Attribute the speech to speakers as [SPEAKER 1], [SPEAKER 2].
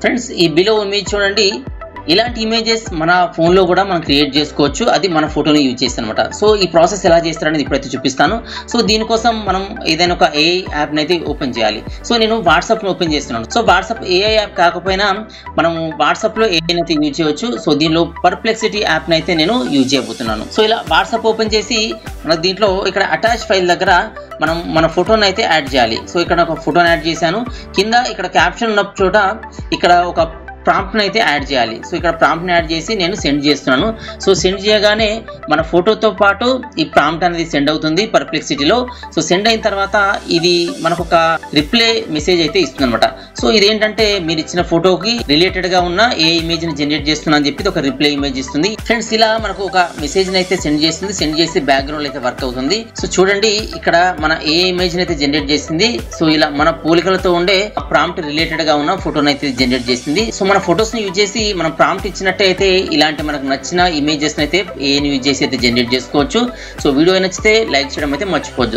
[SPEAKER 1] friends ఈ below image చూడండి ఇలాంటి ఇమేజెస్ మన ఫోన్ లో కూడా మనం క్రియేట్ చేసుకోవచ్చు అది మన ఫోటోని యూజ్ చేస్తాం అన్నమాట సో ఈ ప్రాసెస్ ఎలా చేస్తారనేది ఇప్పుడైతే చూపిస్తాను సో దీనికోసం మనం ఏదైనా ఒక AI యాప్ ని అయితే ఓపెన్ చేయాలి సో నేను వాట్సాప్ ని ఓపెన్ చేస్తున్నాను సో వాట్సాప్ AI యాప్ కాకపోయినా మనం వాట్సాప్ లో AI అయితే యూజ్ చేయవచ్చు సో దీనిలో పర్ప్లెక్సిటీ యాప్ ని అయితే నేను యూజ్ చేయబోతున్నాను సో ఇలా వాట్సాప్ ఓపెన్ చేసి మన దీంట్లో ఇక్కడ అటాచ్ ఫైల్ దగ్గర మనం మన ఫోటోని అయితే యాడ్ చేయాలి సో ఇక్కడ ఒక ఫోటోని యాడ్ చేశాను కింద ఇక్కడ క్యాప్షన్ ఉన్న చోట ఇక్కడ ఒక ప్రాంప్ట్ అయితే యాడ్ చేయాలి సో ఇక్కడ ప్రాంప్ట్ ని యాడ్ చేసి నేను సెండ్ చేస్తున్నాను సో సెండ్ చేయగానే మన ఫోటోతో పాటు ఈ ప్రాంప్ట్ అనేది సెండ్ అవుతుంది పర్ప్లెక్సిటీలో సో సెండ్ అయిన తర్వాత ఇది మనకు ఒక రిప్లై మెసేజ్ అయితే ఇస్తుంది అనమాట సో ఇదేంటంటే మీరు ఇచ్చిన ఫోటోకి రిలేటెడ్ గా ఉన్న ఏ ఇమేజ్ ని జనరేట్ చేస్తున్నా అని చెప్పి ఒక రిప్లై ఇమేజ్ ఇస్తుంది ఫ్రెండ్స్ ఇలా మనకు ఒక మెసేజ్ ని అయితే సెండ్ చేస్తుంది సెండ్ చేసి బ్యాక్గ్రౌండ్ అయితే వర్క్ అవుతుంది సో చూడండి ఇక్కడ మన ఏ ఇమేజ్ ని అయితే జనరేట్ చేసింది సో ఇలా మన పోలికలతో ఉండే ప్రాంప్ట్ రిలేటెడ్ గా ఉన్న ఫోటోని అయితే జనరేట్ చేసింది సో మన ఫోటోస్ ని యూజ్ చేసి మనం ప్రాంప్ట్ ఇచ్చినట్టయితే ఇలాంటి మనకు నచ్చిన ఇమేజెస్ అయితే ఏని యూజ్ చేసి అయితే జనరేట్ చేసుకోవచ్చు సో వీడియో నచ్చితే లైక్ చేయడం అయితే మర్చిపోవద్దు